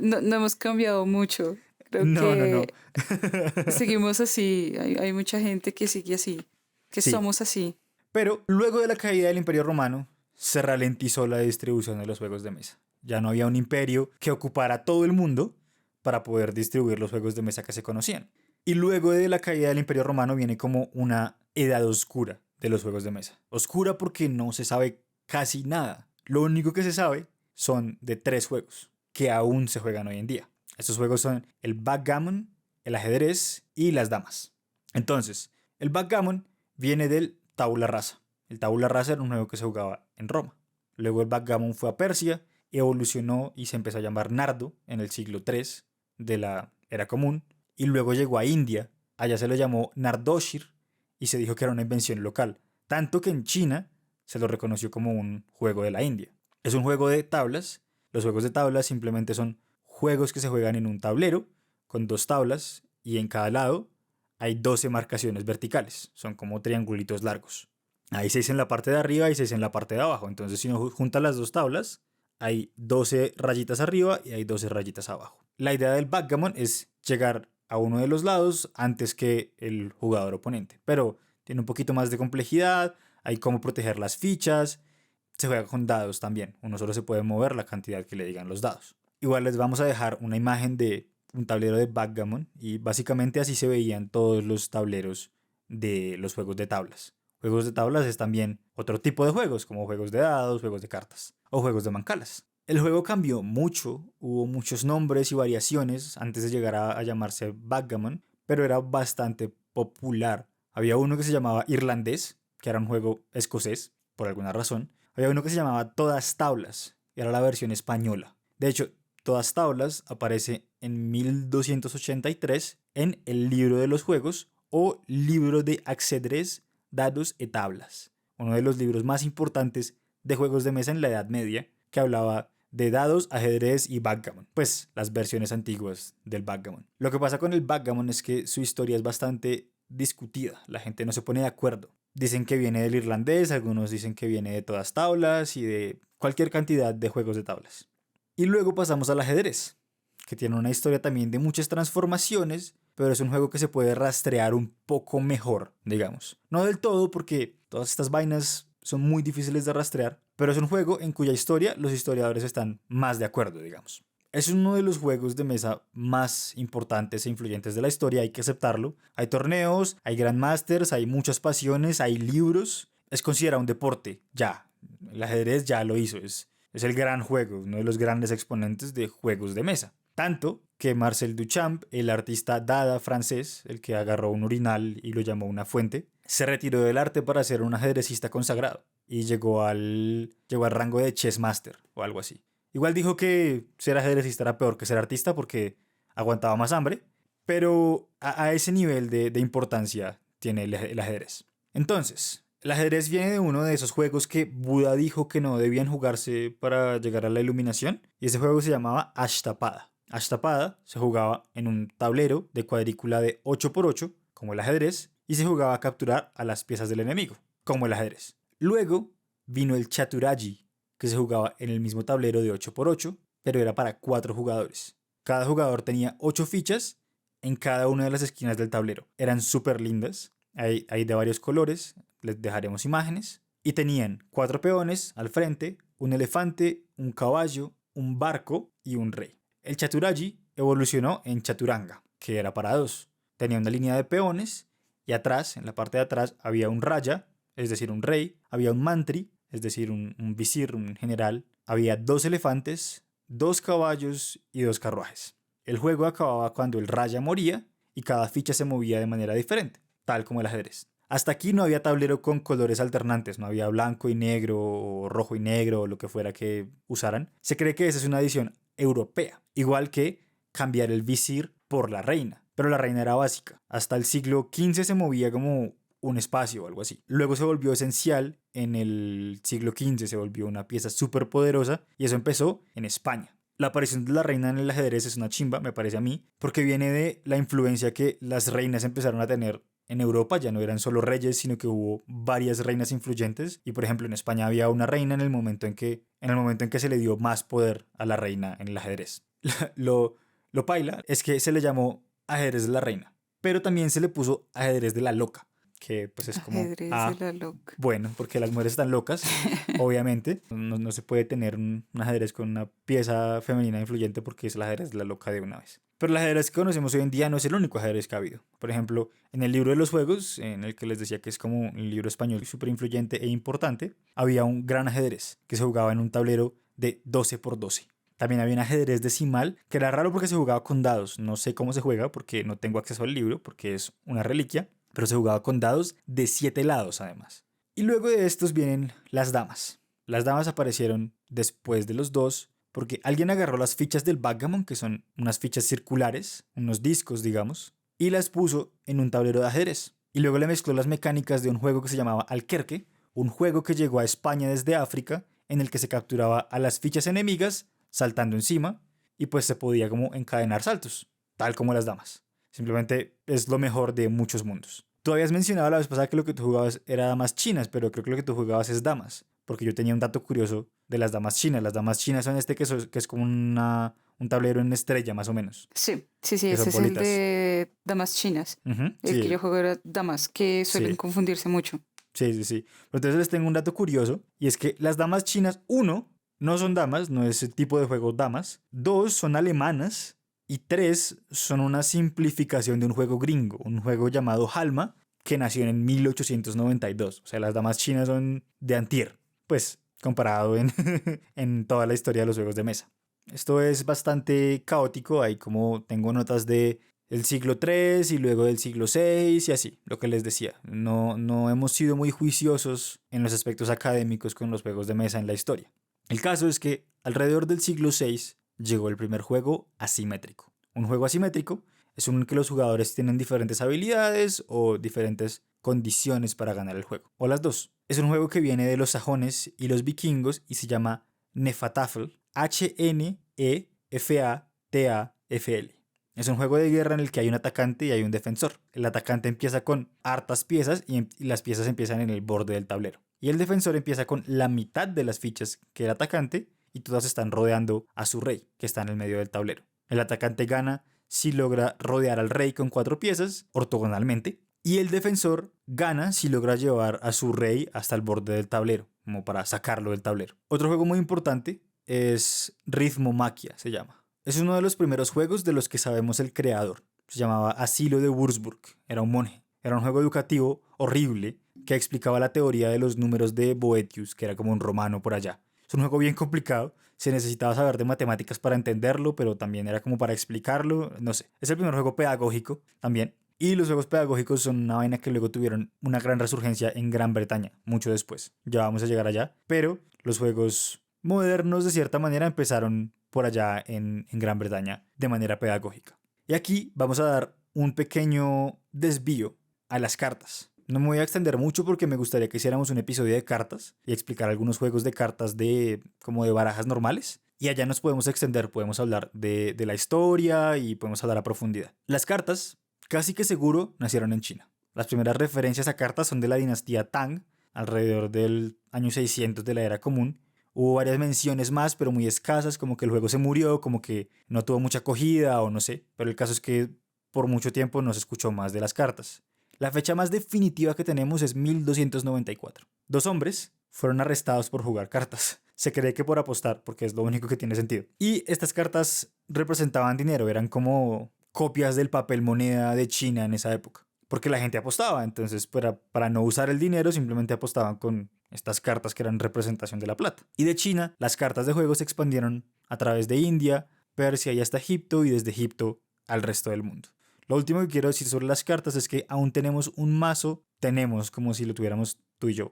No hemos cambiado mucho Creo No, no, no. que seguimos así. Hay mucha gente que sigue así, que Sí, somos así. pero luego de la caída del Imperio Romano, se ralentizó la distribución de los juegos de mesa. Ya no había un imperio que ocupara todo el mundo para poder distribuir los juegos de mesa que se conocían. Y luego de la caída del Imperio Romano viene como una edad oscura de los juegos de mesa. Oscura porque no se sabe casi nada. Lo único que se sabe son de 3 juegos que aún se juegan hoy en día. Estos juegos son el backgammon, el ajedrez y las damas. Entonces, el backgammon viene del tabula rasa. El tabula rasa era un juego que se jugaba en Roma. Luego el backgammon fue a Persia, evolucionó y se empezó a llamar nardo en el siglo III de la era común. Y luego llegó a India, allá se lo llamó nardoshir y se dijo que era una invención local. Tanto que en China se lo reconoció como un juego de la India. Es un juego de tablas. Los juegos de tablas simplemente son juegos que se juegan en un tablero con 2 tablas y en cada lado hay 12 marcaciones verticales. Son como triangulitos largos. Hay 6 en la parte de arriba y 6 en la parte de abajo. Entonces, si uno junta las 2 tablas, hay 12 rayitas arriba y hay 12 rayitas abajo. La idea del backgammon es llegar a uno de los lados antes que el jugador oponente. Pero tiene un poquito más de complejidad. Hay cómo proteger las fichas. Se juega con dados también. Uno solo se puede mover la cantidad que le digan los dados. Igual les vamos a dejar una imagen de un tablero de backgammon y básicamente así se veían todos los tableros de los juegos de tablas. Juegos de tablas es también otro tipo de juegos, como juegos de dados, juegos de cartas o juegos de mancalas. El juego cambió mucho, hubo muchos nombres y variaciones antes de llegar a llamarse backgammon, pero era bastante popular. Había uno que se llamaba irlandés, que era un juego escocés, por alguna razón. Había uno que se llamaba todas tablas, que era la versión española. De hecho, todas tablas aparece en 1283 en el libro de los juegos o libro de ajedrez, dados y tablas, uno de los libros más importantes de juegos de mesa en la Edad Media, que hablaba de dados, ajedrez y backgammon, pues las versiones antiguas del backgammon. Lo que pasa con el backgammon es que su historia es bastante discutida, la gente no se pone de acuerdo. Dicen que viene del irlandés, algunos dicen que viene de todas tablas y de cualquier cantidad de juegos de tablas. Y luego pasamos al ajedrez, que tiene una historia también de muchas transformaciones, pero es un juego que se puede rastrear un poco mejor, digamos. No del todo, porque todas estas vainas son muy difíciles de rastrear, pero es un juego en cuya historia los historiadores están más de acuerdo, digamos. Es uno de los juegos de mesa más importantes e influyentes de la historia, hay que aceptarlo. Hay torneos, hay grandmasters, hay muchas pasiones, hay libros. Es considerado un deporte, ya. El ajedrez ya lo hizo, es el gran juego, uno de los grandes exponentes de juegos de mesa. Tanto que Marcel Duchamp, el artista dada francés, el que agarró un urinal y lo llamó una fuente, se retiró del arte para ser un ajedrecista consagrado y llegó al rango de chess master o algo así. Igual dijo que ser ajedrecista era peor que ser artista porque aguantaba más hambre, pero a ese nivel de importancia tiene el ajedrez. Entonces, el ajedrez viene de uno de esos juegos que Buda dijo que no debían jugarse para llegar a la iluminación, y ese juego se llamaba Ashtapada. Ashtapada se jugaba en un tablero de cuadrícula de 8x8, como el ajedrez, y se jugaba a capturar a las piezas del enemigo, como el ajedrez. Luego vino el Chaturagi, que se jugaba en el mismo tablero de 8x8, pero era para 4 jugadores. Cada jugador tenía 8 fichas en cada una de las esquinas del tablero. Eran súper lindas, hay de varios colores, les dejaremos imágenes. Y tenían 4 peones al frente, un elefante, un caballo, un barco y un rey. El Chaturagi evolucionó en Chaturanga, que era para 2. Tenía una línea de peones y atrás, en la parte de atrás, había un raya, es decir, un rey, había un mantri, es decir, un visir, un general, había 2 elefantes, 2 caballos y 2 carruajes. El juego acababa cuando el raya moría y cada ficha se movía de manera diferente, tal como el ajedrez. Hasta aquí no había tablero con colores alternantes, no había blanco y negro o rojo y negro o lo que fuera que usaran. Se cree que esa es una edición europea, igual que cambiar el visir por la reina, pero la reina era básica. Hasta el siglo XV se movía como un espacio o algo así. Luego se volvió esencial, en el siglo XV se volvió una pieza súper poderosa y eso empezó en España. La aparición de la reina en el ajedrez es una chimba, me parece a mí, porque viene de la influencia que las reinas empezaron a tener en Europa. Ya no eran solo reyes, sino que hubo varias reinas influyentes. Y por ejemplo en España había una reina en el momento en que se le dio más poder a la reina en el ajedrez. Lo Lo paila es que se le llamó ajedrez de la reina, pero también se le puso ajedrez de la loca, que pues es como... Ajedrez Ah, de la loca. bueno, porque las mujeres están locas, obviamente. No se puede tener un ajedrez con una pieza femenina influyente porque es el ajedrez de la loca de una vez. Pero el ajedrez que conocemos hoy en día no es el único ajedrez que ha habido. Por ejemplo, en el libro de los juegos, en el que les decía que es como un libro español súper influyente e importante, había un gran ajedrez que se jugaba en un tablero de 12 por 12. También había un ajedrez decimal, que era raro porque se jugaba con dados. No sé cómo se juega porque no tengo acceso al libro, porque es una reliquia, pero se jugaba con dados de 7 lados además. Y luego de estos vienen las damas. Las damas aparecieron después de los dos porque alguien agarró las fichas del backgammon, que son unas fichas circulares, unos discos digamos, y las puso en un tablero de ajedrez. Y luego le mezcló las mecánicas de un juego que se llamaba Alquerque, un juego que llegó a España desde África, en el que se capturaba a las fichas enemigas saltando encima y pues se podía como encadenar saltos, tal como las damas. Simplemente es lo mejor de muchos mundos. Tú habías mencionado la vez pasada que lo que tú jugabas era damas chinas, pero creo que lo que tú jugabas es damas, porque yo tenía un dato curioso de las damas chinas. Las damas chinas son que es como un tablero en estrella más o menos, Sí, que ese son es el bolitas. de damas chinas. Ujú, El que sí, yo juego era damas, que suelen sí. confundirse mucho. Sí. Pero entonces les tengo un dato curioso y es que las damas chinas, uno, no son damas, no es el tipo de juego damas. Dos, son alemanas. Y tres, son una simplificación de un juego gringo, un juego llamado Halma, que nació en 1892. O sea, las damas chinas son de antier, pues comparado en toda la historia de los juegos de mesa. Esto es bastante caótico, hay como tengo notas de el siglo III y luego del siglo VI y así, lo que les decía. No hemos sido muy juiciosos en los aspectos académicos con los juegos de mesa en la historia. El caso es que alrededor del siglo VI llegó el primer juego asimétrico. Un juego asimétrico es un que los jugadores tienen diferentes habilidades o diferentes condiciones para ganar el juego, o las dos. Es un juego que viene de los sajones y los vikingos y se llama Hnefatafl, Hnefatafl. Es un juego de guerra en el que hay un atacante y hay un defensor. El atacante empieza con hartas piezas y las piezas empiezan en el borde del tablero. Y el defensor empieza con la mitad de las fichas que el atacante y todas están rodeando a su rey, que está en el medio del tablero. El atacante gana si logra rodear al rey con 4 piezas, ortogonalmente, y el defensor gana si logra llevar a su rey hasta el borde del tablero, como para sacarlo del tablero. Otro juego muy importante es Rhythmomaquia, se llama. Es uno de los primeros juegos de los que sabemos el creador. Se llamaba Asilo de Würzburg, era un monje. Era un juego educativo horrible que explicaba la teoría de los números de Boethius, que era como un romano por allá. Es un juego bien complicado, se necesitaba saber de matemáticas para entenderlo, pero también era como para explicarlo, no sé. Es el primer juego pedagógico también. Y los juegos pedagógicos son una vaina que luego tuvieron una gran resurgencia en Gran Bretaña, mucho después. Ya vamos a llegar allá. Pero los juegos modernos, de cierta manera, empezaron por allá en Gran Bretaña de manera pedagógica. Y aquí vamos a dar un pequeño desvío a las cartas. No me voy a extender mucho porque me gustaría que hiciéramos un episodio de cartas y explicar algunos juegos de cartas como de barajas normales. Y allá nos podemos extender, podemos hablar de la historia y podemos hablar a profundidad. Las cartas, casi que seguro, nacieron en China. Las primeras referencias a cartas son de la dinastía Tang, alrededor del año 600 de la era común. Hubo varias menciones más, pero muy escasas, como que el juego se murió, como que no tuvo mucha acogida o no sé. Pero el caso es que por mucho tiempo no se escuchó más de las cartas. La fecha más definitiva que tenemos es 1294. 2 hombres fueron arrestados por jugar cartas. Se cree que por apostar, porque es lo único que tiene sentido. Y estas cartas representaban dinero, eran como copias del papel moneda de China en esa época. Porque la gente apostaba, entonces para no usar el dinero simplemente apostaban con estas cartas que eran representación de la plata. Y de China, las cartas de juego se expandieron a través de India, Persia y hasta Egipto, y desde Egipto al resto del mundo. Lo último que quiero decir sobre las cartas es que aún tenemos un mazo, tenemos como si lo tuviéramos tú y yo,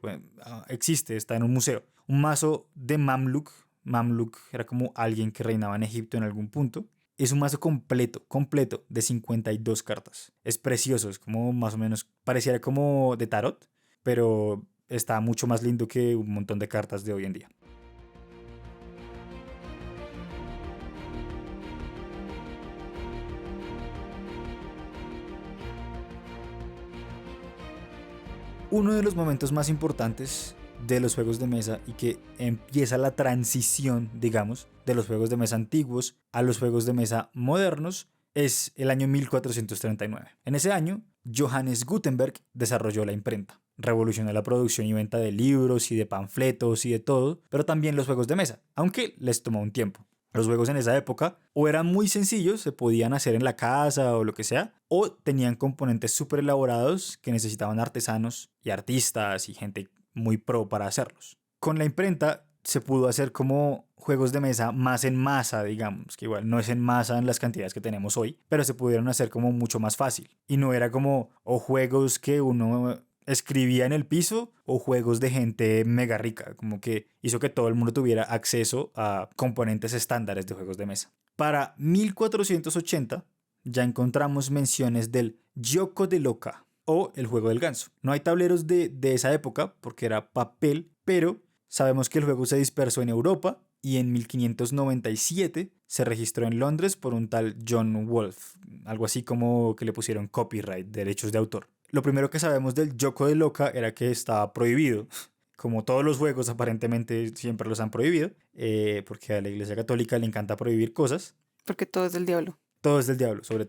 existe, está en un museo, un mazo de Mamluk. Mamluk era como alguien que reinaba en Egipto en algún punto. Es un mazo completo de 52 cartas. Es precioso, es como más o menos, pareciera como de tarot, pero está mucho más lindo que un montón de cartas de hoy en día. Uno de los momentos más importantes de los juegos de mesa y que empieza la transición, digamos, de los juegos de mesa antiguos a los juegos de mesa modernos es el año 1439. En ese año, Johannes Gutenberg desarrolló la imprenta. Revolucionó la producción y venta de libros y de panfletos y de todo, pero también los juegos de mesa, aunque les tomó un tiempo. Los juegos en esa época o eran muy sencillos, se podían hacer en la casa o lo que sea, o tenían componentes súper elaborados que necesitaban artesanos y artistas y gente muy pro para hacerlos. Con la imprenta se pudo hacer como juegos de mesa más en masa, digamos, que igual no es en masa en las cantidades que tenemos hoy, pero se pudieron hacer como mucho más fácil. Y no era como o juegos que uno escribía en el piso o juegos de gente mega rica, como que hizo que todo el mundo tuviera acceso a componentes estándares de juegos de mesa. Para 1480 ya encontramos menciones del Gioco de Loca o el juego del ganso. No hay tableros de esa época porque era papel, pero sabemos que el juego se dispersó en Europa y en 1597 se registró en Londres por un tal John Wolfe, algo así como que le pusieron copyright, derechos de autor. Lo primero que sabemos del Gioco de Loca era que estaba prohibido. Como todos los juegos, aparentemente siempre los han prohibido, porque a la Iglesia Católica le encanta prohibir cosas. Porque todo es del diablo. Todo es del diablo, sobre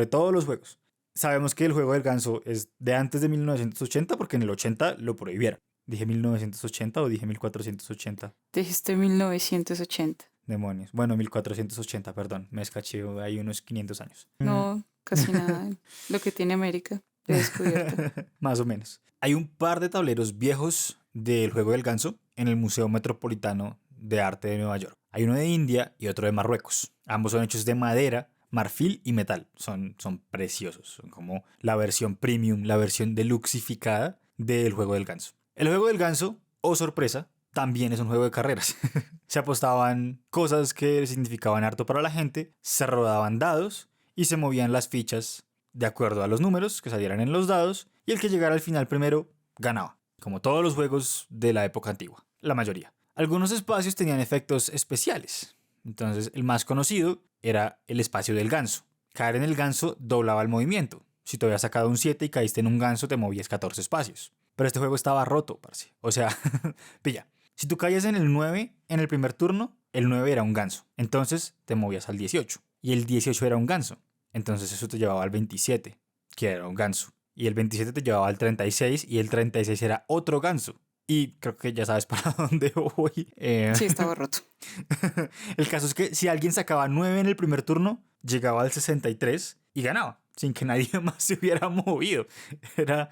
todo los juegos. Sabemos que el juego del ganso es de antes de 1980 porque en el 80 lo prohibieron. ¿Dije 1980 o dije 1480? Dijiste 1980. Demonios. Bueno, 1480, perdón. Me escaché ahí unos 500 años. No, casi nada. Lo que tiene América de descubierta. Más o menos. Hay un par de tableros viejos del juego del ganso en el Museo Metropolitano de Arte de Nueva York. Hay uno de India y otro de Marruecos. Ambos son hechos de madera, marfil y metal. Son preciosos. Son como la versión premium, la versión deluxificada del juego del ganso. El juego del ganso, oh sorpresa, también es un juego de carreras. Se apostaban cosas que significaban harto para la gente, se rodaban dados y se movían las fichas de acuerdo a los números que salieran en los dados, y el que llegara al final primero ganaba, como todos los juegos de la época antigua, la mayoría. Algunos espacios tenían efectos especiales, entonces el más conocido era el espacio del ganso. Caer en el ganso doblaba el movimiento. Si te habías sacado un 7 y caíste en un ganso, te movías 14 espacios. Pero este juego estaba roto, parce. O sea, pilla. Si tú caías en el 9 en el primer turno, el 9 era un ganso. Entonces te movías al 18. Y el 18 era un ganso. Entonces eso te llevaba al 27, que era un ganso. Y el 27 te llevaba al 36 y el 36 era otro ganso. Y creo que ya sabes para dónde voy. Sí, estaba roto. El caso es que si alguien sacaba 9 en el primer turno, llegaba al 63 y ganaba, sin que nadie más se hubiera movido. Era,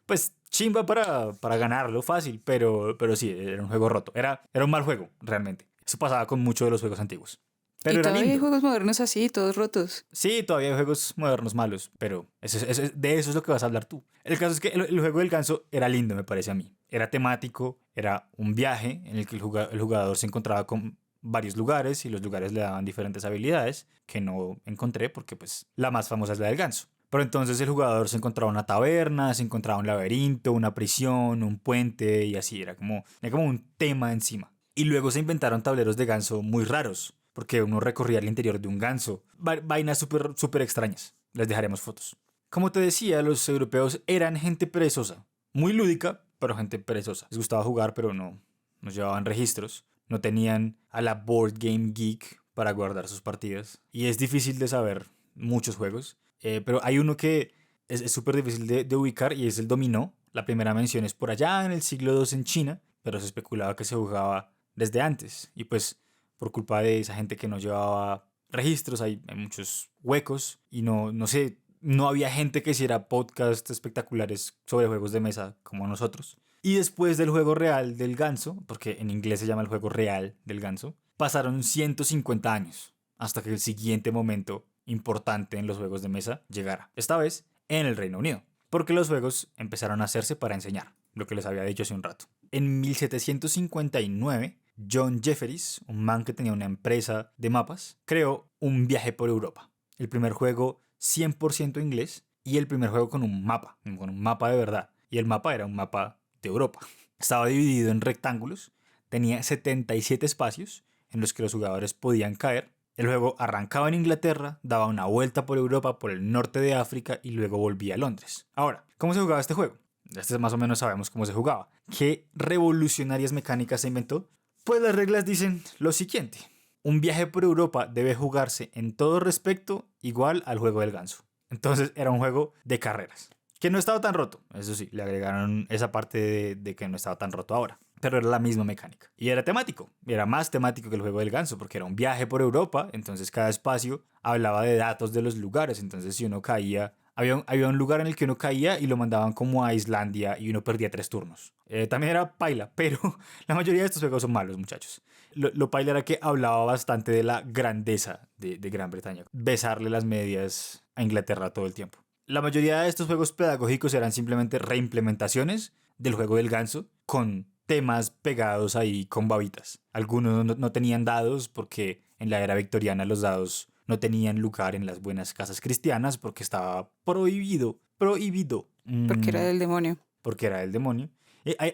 pues, chimba para ganarlo fácil, pero sí, era un juego roto. Era un mal juego, realmente. Eso pasaba con muchos de los juegos antiguos. Pero y era todavía hay lindo. juegos modernos así, todos rotos. Sí, todavía hay juegos modernos malos, pero de eso es lo que vas a hablar tú. El caso es que el juego del ganso era lindo, me parece a mí. Era temático, era un viaje en el que el jugador se encontraba con varios lugares y los lugares le daban diferentes habilidades que no encontré porque pues la más famosa es la del ganso. Pero entonces el jugador se encontraba una taberna, se encontraba un laberinto, una prisión, un puente y así, era como un tema encima. Y luego se inventaron tableros de ganso muy raros, porque uno recorría el interior de un ganso. Vainas súper extrañas. Les dejaremos fotos. Como te decía, los europeos eran gente perezosa. Muy lúdica, pero gente perezosa. Les gustaba jugar, pero no llevaban registros. No tenían a la Board Game Geek para guardar sus partidas. Y es difícil de saber muchos juegos. Pero hay uno que es súper difícil de ubicar y es el dominó. La primera mención es por allá en el siglo II en China, pero se especulaba que se jugaba desde antes. Y pues por culpa de esa gente que no llevaba registros, hay muchos huecos y no sé, no había gente que hiciera podcasts espectaculares sobre juegos de mesa como nosotros. Y después del juego real del ganso, porque en inglés se llama el juego real del ganso, pasaron 150 años hasta que el siguiente momento importante en los juegos de mesa llegara. Esta vez en el Reino Unido, porque los juegos empezaron a hacerse para enseñar, lo que les había dicho hace un rato. En 1759, John Jefferies, un man que tenía una empresa de mapas, creó un viaje por Europa. El primer juego 100% inglés y el primer juego con un mapa de verdad. Y el mapa era un mapa de Europa. Estaba dividido en rectángulos, tenía 77 espacios en los que los jugadores podían caer. El juego arrancaba en Inglaterra, daba una vuelta por Europa, por el norte de África y luego volvía a Londres. Ahora, ¿cómo se jugaba este juego? Este más o menos sabemos cómo se jugaba. ¿Qué revolucionarias mecánicas se inventó? Pues las reglas dicen lo siguiente. Un viaje por Europa debe jugarse en todo respecto igual al juego del ganso. Entonces era un juego de carreras. Que no estaba tan roto. Eso sí, le agregaron esa parte de que no estaba tan roto ahora. Pero era la misma mecánica. Y era temático. Era más temático que el juego del ganso, porque era un viaje por Europa. Entonces cada espacio hablaba de datos de los lugares. Entonces si uno caía... Había un lugar en el que uno caía y lo mandaban como a Islandia y uno perdía 3 turnos. También era paila, pero la mayoría de estos juegos son malos, muchachos. Lo paila era que hablaba bastante de la grandeza de Gran Bretaña. Besarle las medias a Inglaterra todo el tiempo. La mayoría de estos juegos pedagógicos eran simplemente reimplementaciones del juego del ganso con temas pegados ahí con babitas. Algunos no tenían dados porque en la era victoriana los dados no tenían lugar en las buenas casas cristianas porque estaba prohibido. Prohibido. Porque era del demonio. Porque era del demonio.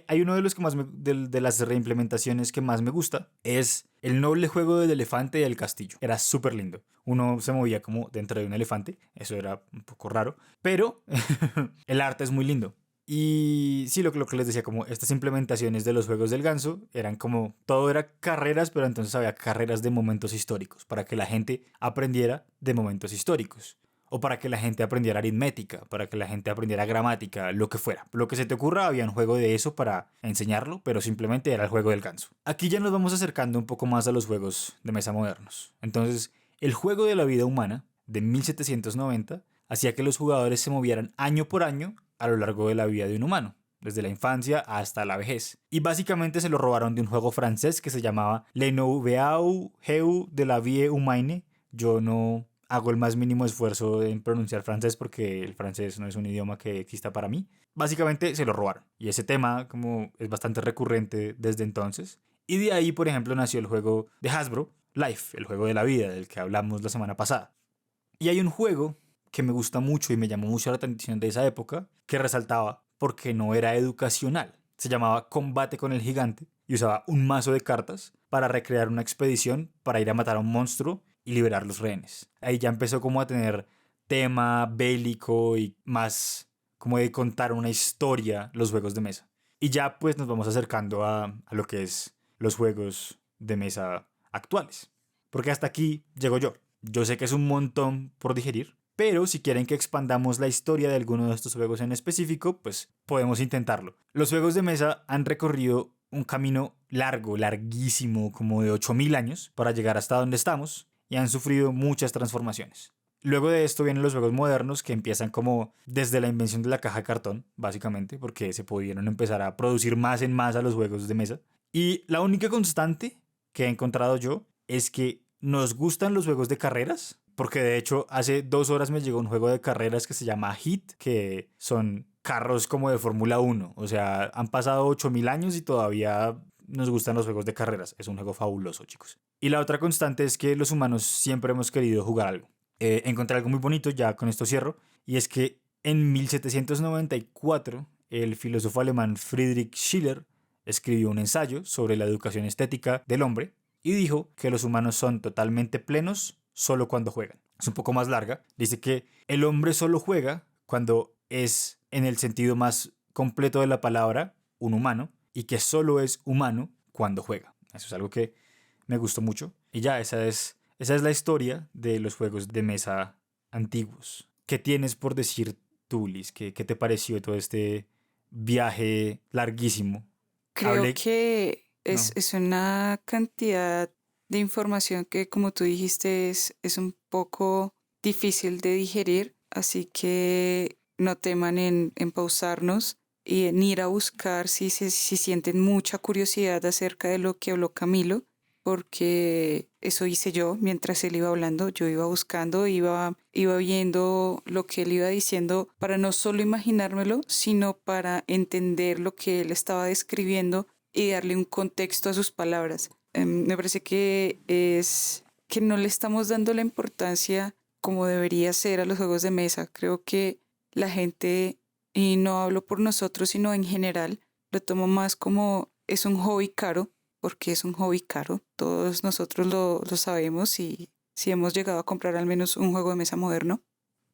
Hay uno de los que más de las reimplementaciones que más me gusta es el noble juego del elefante y el castillo. Era súper lindo. Uno se movía como dentro de un elefante. Eso era un poco raro. Pero el arte es muy lindo. Y sí, lo que les decía, como estas implementaciones de los juegos del ganso eran como, todo era carreras, pero entonces había carreras de momentos históricos, para que la gente aprendiera de momentos históricos. O para que la gente aprendiera aritmética, para que la gente aprendiera gramática, lo que fuera. Lo que se te ocurra, había un juego de eso para enseñarlo, pero simplemente era el juego del ganso. Aquí ya nos vamos acercando un poco más a los juegos de mesa modernos. Entonces, el juego de la vida humana, de 1790, hacía que los jugadores se movieran año por año a lo largo de la vida de un humano, desde la infancia hasta la vejez. Y básicamente se lo robaron de un juego francés que se llamaba Le Nouveau Jeu de la Vie Humaine. Yo no hago el más mínimo esfuerzo en pronunciar francés porque el francés no es un idioma que exista para mí. Básicamente se lo robaron. Y ese tema como es bastante recurrente desde entonces. Y de ahí, por ejemplo, nació el juego de Hasbro, Life, el juego de la vida del que hablamos la semana pasada. Y hay un juego que me gusta mucho y me llamó mucho la atención de esa época, que resaltaba porque no era educacional. Se llamaba Combate con el Gigante y usaba un mazo de cartas para recrear una expedición para ir a matar a un monstruo y liberar los rehenes. Ahí ya empezó como a tener tema bélico y más como de contar una historia los juegos de mesa. Y ya pues nos vamos acercando a lo que es los juegos de mesa actuales. Porque hasta aquí llego yo. Yo sé que es un montón por digerir, pero si quieren que expandamos la historia de alguno de estos juegos en específico, pues podemos intentarlo. Los juegos de mesa han recorrido un camino largo, larguísimo, como de 8000 años, para llegar hasta donde estamos, y han sufrido muchas transformaciones. Luego de esto vienen los juegos modernos que empiezan como desde la invención de la caja de cartón, básicamente, porque se pudieron empezar a producir más en masa los juegos de mesa. Y la única constante que he encontrado yo es que nos gustan los juegos de carreras, porque de hecho hace 2 horas me llegó un juego de carreras que se llama Hit, que son carros como de Fórmula 1. O sea, han pasado 8000 años y todavía nos gustan los juegos de carreras. Es un juego fabuloso, chicos. Y la otra constante es que los humanos siempre hemos querido jugar algo. Encontré algo muy bonito, ya con esto cierro, y es que en 1794 el filósofo alemán Friedrich Schiller escribió un ensayo sobre la educación estética del hombre y dijo que los humanos son totalmente plenos solo cuando juegan. Es un poco más larga. Dice que el hombre solo juega cuando es, en el sentido más completo de la palabra, un humano, y que solo es humano cuando juega. Eso es algo que me gustó mucho. Y ya, esa es la historia de los juegos de mesa antiguos. ¿Qué tienes por decir tú, Liz? ¿Qué te pareció todo este viaje larguísimo? Creo Hablé... que No. es una cantidad de información que, como tú dijiste, es un poco difícil de digerir, así que no teman en pausarnos y en ir a buscar si sienten mucha curiosidad acerca de lo que habló Camilo, porque eso hice yo mientras él iba hablando. Yo iba buscando, iba viendo lo que él iba diciendo para no solo imaginármelo, sino para entender lo que él estaba describiendo y darle un contexto a sus palabras. Me parece que es que no le estamos dando la importancia como debería ser a los juegos de mesa. Creo que la gente, y no hablo por nosotros, sino en general, lo toma más como es un hobby caro, porque es un hobby caro. Todos nosotros lo sabemos y si hemos llegado a comprar al menos un juego de mesa moderno.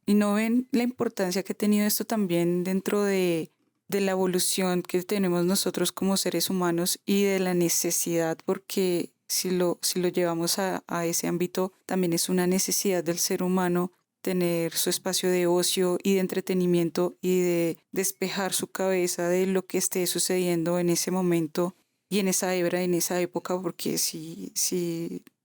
Y no ven la importancia que ha tenido esto también dentro de de la evolución que tenemos nosotros como seres humanos y de la necesidad, porque si lo llevamos a ese ámbito, también es una necesidad del ser humano tener su espacio de ocio y de entretenimiento y de despejar su cabeza de lo que esté sucediendo en ese momento y en esa hebra, en esa época, porque si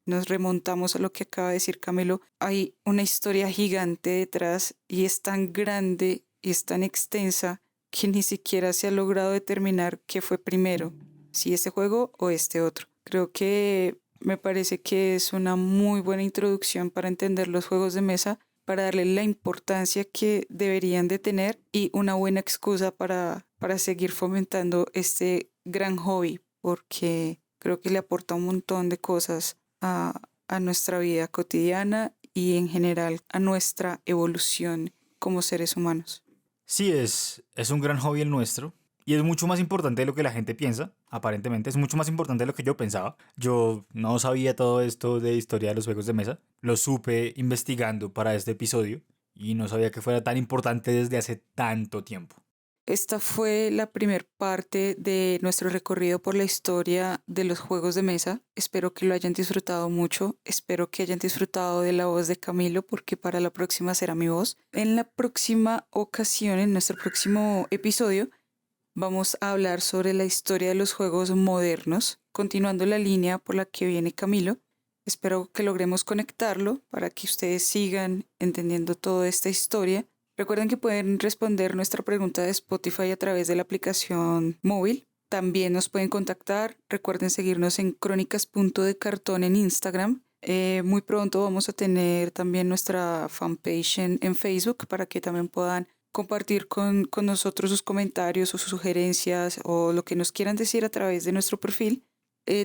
nos remontamos a lo que acaba de decir Camilo, hay una historia gigante detrás y es tan grande y es tan extensa que ni siquiera se ha logrado determinar qué fue primero, si este juego o este otro. Creo que me parece que es una muy buena introducción para entender los juegos de mesa, para darle la importancia que deberían de tener y una buena excusa para seguir fomentando este gran hobby, porque creo que le aporta un montón de cosas a nuestra vida cotidiana y en general a nuestra evolución como seres humanos. Sí, es un gran hobby el nuestro. Y es mucho más importante de lo que la gente piensa, aparentemente. Es mucho más importante de lo que yo pensaba. Yo no sabía todo esto de historia de los juegos de mesa. Lo supe investigando para este episodio y no sabía que fuera tan importante desde hace tanto tiempo. Esta fue la primera parte de nuestro recorrido por la historia de los juegos de mesa. Espero que lo hayan disfrutado mucho. Espero que hayan disfrutado de la voz de Camilo, porque para la próxima será mi voz. En la próxima ocasión, en nuestro próximo episodio, vamos a hablar sobre la historia de los juegos modernos, continuando la línea por la que viene Camilo. Espero que logremos conectarlo para que ustedes sigan entendiendo toda esta historia. Recuerden que pueden responder nuestra pregunta de Spotify a través de la aplicación móvil. También nos pueden contactar. Recuerden seguirnos en crónicas.decartón en Instagram. Muy pronto vamos a tener también nuestra fanpage en Facebook para que también puedan compartir con nosotros sus comentarios o sus sugerencias o lo que nos quieran decir a través de nuestro perfil.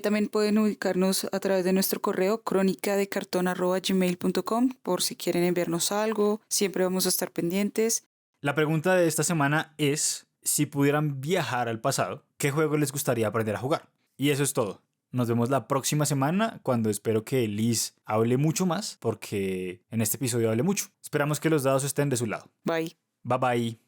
También pueden ubicarnos a través de nuestro correo cronicadecarton@gmail.com por si quieren enviarnos algo. Siempre vamos a estar pendientes. La pregunta de esta semana es, si pudieran viajar al pasado, ¿qué juego les gustaría aprender a jugar? Y eso es todo. Nos vemos la próxima semana, cuando espero que Liz hable mucho más, porque en este episodio hable mucho. Esperamos que los dados estén de su lado. Bye. Bye bye.